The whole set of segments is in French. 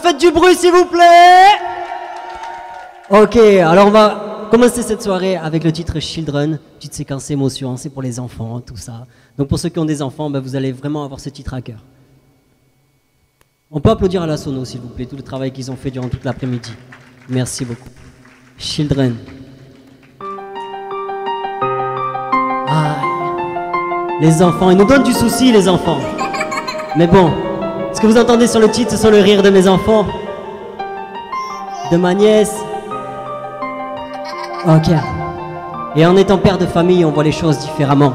faites du bruit s'il vous plaît. Ok, alors on va commencer cette soirée avec le titre Children, petite séquence émotion, c'est pour les enfants, tout ça. Donc pour ceux qui ont des enfants, ben, vous allez vraiment avoir ce titre à cœur. On peut applaudir à la sono s'il vous plaît, tout le travail qu'ils ont fait durant toute l'après-midi. Merci beaucoup. Children. Les enfants, ils nous donnent du souci les enfants. Mais bon, ce que vous entendez sur le titre, ce sont le rire de mes enfants, de ma nièce. Ok. Et en étant père de famille, on voit les choses différemment.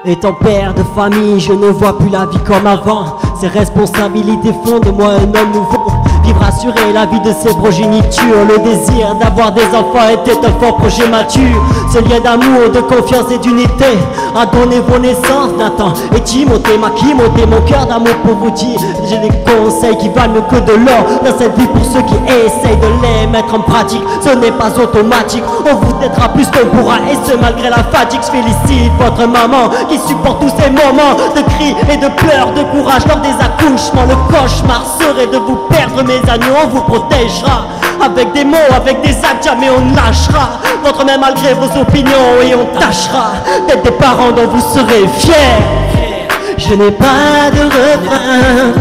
Étant père de famille, je ne vois plus la vie comme avant. Ces responsabilités font de moi un homme nouveau. Vivre assuré la vie de ses progénitures. Le désir d'avoir des enfants était un fort projet mature. Ce lien d'amour, de confiance et d'unité a donné vos naissances, Nathan et Timothée. Ma Timothée, mon cœur d'amour pour vous dire. J'ai des conseils qui valent mieux que de l'or dans cette vie pour ceux qui essayent de les mettre en pratique. Ce n'est pas automatique, on vous aidera plus qu'on pourra. Et ce malgré la fatigue, je félicite votre maman qui supporte tous ces moments de cris et de pleurs, de courage lors des accouchements. Le cauchemar serait de vous perdre, mes agneaux, on vous protégera avec des mots, avec des actes, jamais on ne lâchera votre main malgré vos opinions et on tâchera d'être des parents dont vous serez fiers. Je n'ai pas de refrain,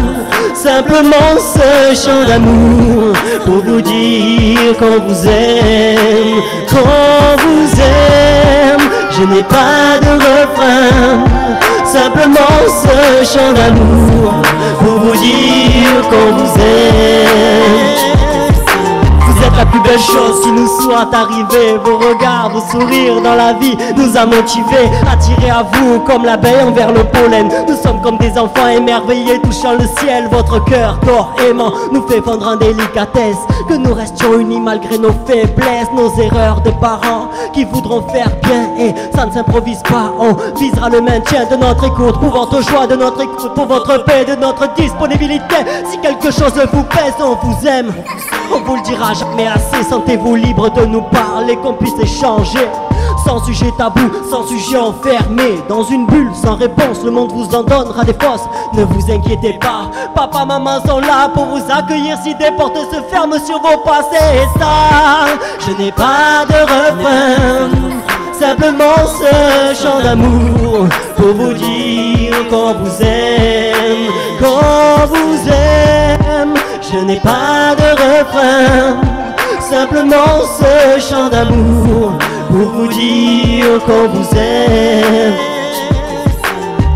simplement ce chant d'amour pour vous dire qu'on vous aime, qu'on vous aime. Je n'ai pas de refrain, simplement ce chant d'amour pour vous dire qu'on vous aime. Vous êtes la plus belle chose qui nous soit arrivée. Vos regards, vos sourires dans la vie nous a motivés, attirés à vous comme l'abeille envers le pollen. Nous sommes comme des enfants émerveillés touchant le ciel. Votre cœur d'or aimant nous fait vendre en délicatesse. Que nous restions unis malgré nos faiblesses, nos erreurs de parents qui voudront faire bien. Et ça ne s'improvise pas, on visera le maintien de notre écoute. Pour votre joie, de notre écoute, pour votre paix, de notre disponibilité. Si quelque chose vous pèse, on vous aime. On vous le dira jamais assez, sentez-vous libre de nous parler, qu'on puisse échanger. Sans sujet tabou, sans sujet enfermé. Dans une bulle, sans réponse, le monde vous en donnera des fausses. Ne vous inquiétez pas, papa, maman sont là pour vous accueillir si des portes se ferment sur vos passés. Et ça, je n'ai pas de refrain, simplement ce chant d'amour pour vous dire qu'on vous aime, qu'on vous aime. Je n'ai pas de refrain, simplement ce chant d'amour pour vous dire qu'on vous aime.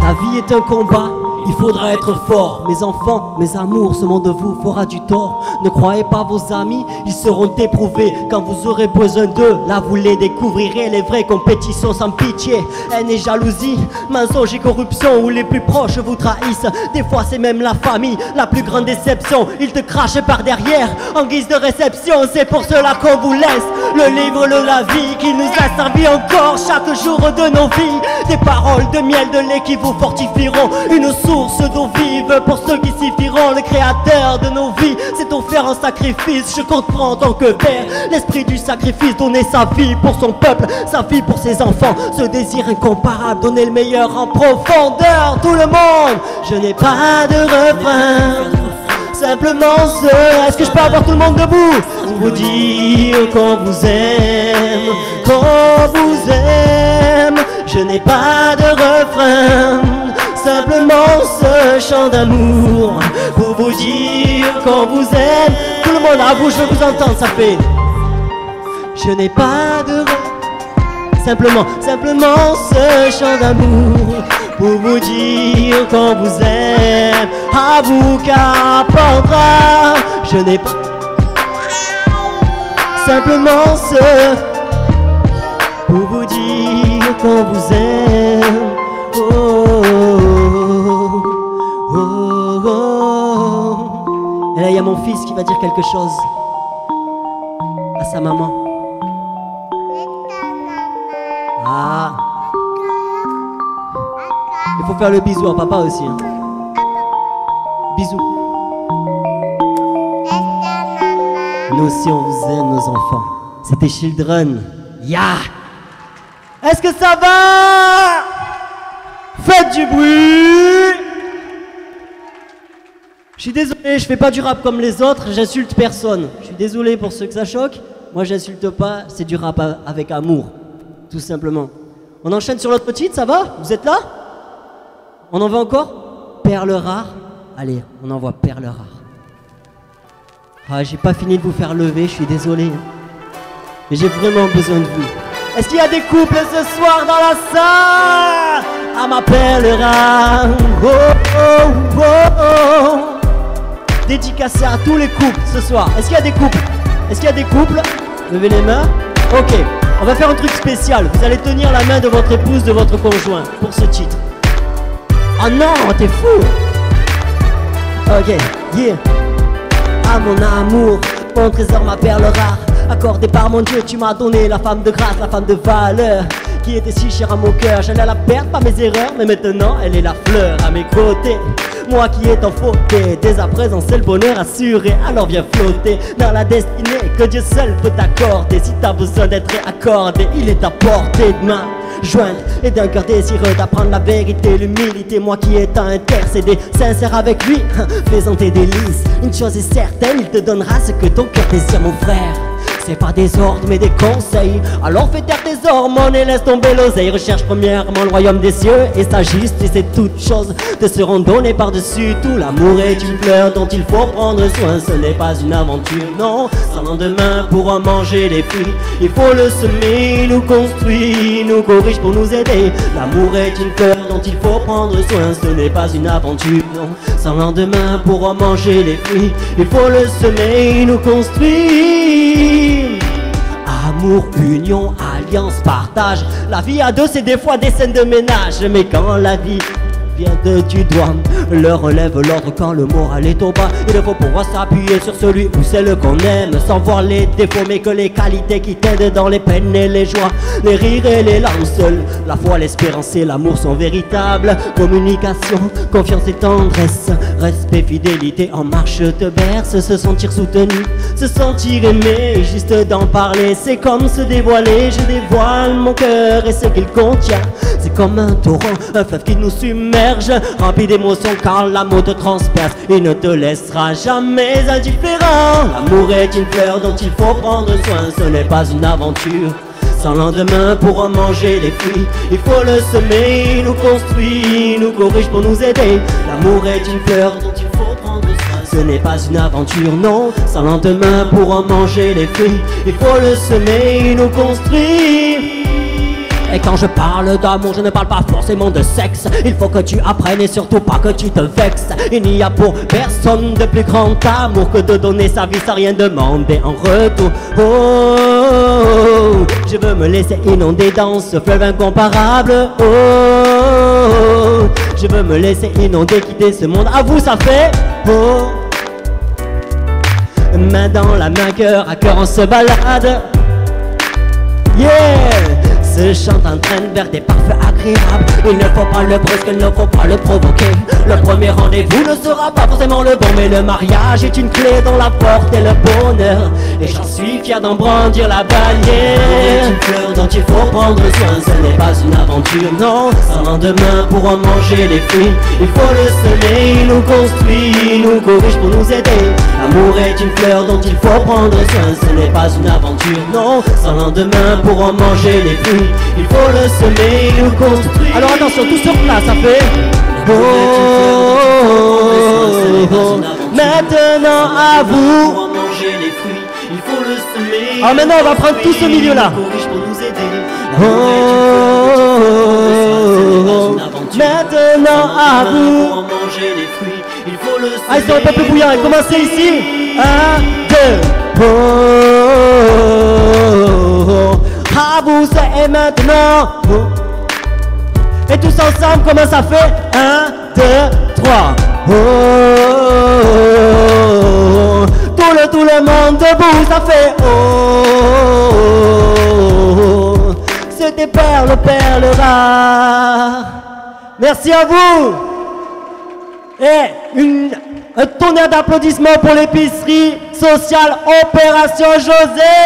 La vie est un combat, il faudra être fort. Mes enfants, mes amours, ce monde vous fera du tort. Ne croyez pas vos amis, ils seront éprouvés quand vous aurez besoin d'eux. Là vous les découvrirez, les vraies compétitions sans pitié. Haine et jalousie, mensonge et corruption, où les plus proches vous trahissent. Des fois c'est même la famille, la plus grande déception. Ils te crachent par derrière, en guise de réception. C'est pour cela qu'on vous laisse le livre de la vie qui nous a servi encore chaque jour de nos vies. Des paroles de miel, de lait qui vous fortifieront. Une source d'eau vive pour ceux qui s'y fieront. Le créateur de nos vies s'est offert en sacrifice. Je comprends en tant que père l'esprit du sacrifice. Donner sa vie pour son peuple, sa vie pour ses enfants. Ce désir incomparable, donner le meilleur en profondeur. Tout le monde, je n'ai pas de refrain, simplement ce. Est-ce que je peux avoir tout le monde debout pour vous dire qu'on vous aime, qu'on vous aime. Je n'ai pas de refrain, simplement ce chant d'amour pour vous dire qu'on vous aime. Tout le monde à vous, je veux vous entendre, ça fait. Je n'ai pas de refrain, simplement ce chant d'amour pour vous dire qu'on vous aime. À vous qu'apprendra. Je n'ai pas, simplement ce pour vous dire qu'on vous aime. Oh, oh, oh, oh. Et là il y a mon fils qui va dire quelque chose à sa maman. Ah, il faut faire le bisou à papa aussi, hein. Bisous. Nous aussi on vous aime, nos enfants. C'était Children. Ya, Est-ce que ça va? Faites du bruit. Je suis désolé, je fais pas du rap comme les autres, j'insulte personne. Je suis désolé pour ceux que ça choque. Moi, j'insulte pas, c'est du rap avec amour, tout simplement. On enchaîne sur l'autre titre, ça va? Vous êtes là? On en veut encore? Perle rare. Allez, on envoie Perle rare. Ah, j'ai pas fini de vous faire lever, je suis désolé. Mais j'ai vraiment besoin de vous. Est-ce qu'il y a des couples ce soir dans la salle? Ah, ma perle rare. Oh, oh, oh, oh. Dédicacé à tous les couples ce soir. Est-ce qu'il y a des couples? Est-ce qu'il y a des couples? Levez les mains. Ok, on va faire un truc spécial. Vous allez tenir la main de votre épouse, de votre conjoint pour ce titre. Oh non, t'es fou. Ok, yeah. Ah mon amour, mon trésor, ma perle rare. Accordée par mon Dieu, tu m'as donné la femme de grâce, la femme de valeur, qui était si chère à mon cœur. J'allais la perdre par mes erreurs, mais maintenant elle est la fleur à mes côtés. Moi qui est en fauteuil, dès à présent c'est le bonheur assuré. Alors viens flotter dans la destinée que Dieu seul peut t'accorder. Si t'as besoin d'être accordé, il est à portée de main jointe et d'un cœur désireux d'apprendre la vérité, l'humilité. Moi qui est à intercéder, sincère avec lui, faisant tes délices. Une chose est certaine, il te donnera ce que ton cœur désire, mon frère. C'est pas des ordres mais des conseils. Alors fais taire tes hormones et laisse tomber l'oseille. Recherche premièrement le royaume des cieux et sa justice et toutes choses te seront données par-dessus tout. L'amour est une fleur dont il faut prendre soin. Ce n'est pas une aventure, non, sans lendemain pour en manger les fruits. Il faut le semer, nous construire, nous corrige pour nous aider. L'amour est une fleur dont il faut prendre soin. Ce n'est pas une aventure, non, sans lendemain pour en manger les fruits. Il faut le semer, nous construire. Amour, union, alliance, partage. La vie à deux, c'est des fois des scènes de ménage. Mais quand la vie vient de tu dois le relève l'ordre quand le moral est au bas. Il faut pouvoir s'appuyer sur celui ou celle qu'on aime, sans voir les défauts mais que les qualités qui t'aident dans les peines et les joies, les rires et les larmes. Seuls la foi, l'espérance et l'amour sont véritables. Communication, confiance et tendresse, respect, fidélité en marche te berce. Se sentir soutenu, se sentir aimé, juste d'en parler c'est comme se dévoiler. Je dévoile mon cœur et ce qu'il contient. C'est comme un torrent, un fleuve qui nous submerge, rempli d'émotions car l'amour te transperce. Il ne te laissera jamais indifférent. L'amour est une fleur dont il faut prendre soin. Ce n'est pas une aventure sans lendemain pour en manger les fruits. Il faut le semer, nous construire, nous corrige pour nous aider. L'amour est une fleur dont il faut prendre soin. Ce n'est pas une aventure, non, sans lendemain pour en manger les fruits. Il faut le semer, nous construire. Et quand je parle d'amour, je ne parle pas forcément de sexe. Il faut que tu apprennes et surtout pas que tu te vexes. Il n'y a pour personne de plus grand amour que de donner sa vie sans rien demander en retour. Oh, je veux me laisser inonder dans ce fleuve incomparable. Oh, je veux me laisser inonder, quitter ce monde. À vous ça fait. Oh, main dans la main, cœur à cœur on se balade. Yeah. Se chante en train vers des parfums agréables. Il ne faut pas le brusque, il ne faut pas le provoquer. Le premier rendez-vous ne sera pas forcément le bon, mais le mariage est une clé dont la porte est le bonheur. Et j'en suis fier d'en brandir la bannière. Une fleur dont il faut prendre soin. Ce n'est pas une aventure, non, sans lendemain pour en manger les fruits. Il faut le semer, nous construire, nous corrige pour nous aider. L'amour est une fleur dont il faut prendre soin. Ce n'est pas une aventure, non, sans lendemain pour en manger les fruits. Il faut le semer, nous construire. Alors attention, tout sur place, ça fait. Oh, maintenant à vous. Pour manger les fruits, il faut le semer. Ah, maintenant on va prendre tout ce milieu là. Oh, maintenant à vous. Pour manger les fruits, il faut le semer. Ah, ils sont un peu plus bouillants. Commencez ici. 1, 2. Oh, à vous c'est maintenant. Et tous ensemble, comment ça fait? 1, 2, 3. Oh, tout le monde debout, ça fait. Oh, c'était perle rare. Merci à vous. Et un tonnerre d'applaudissements pour l'épicerie sociale Opération José.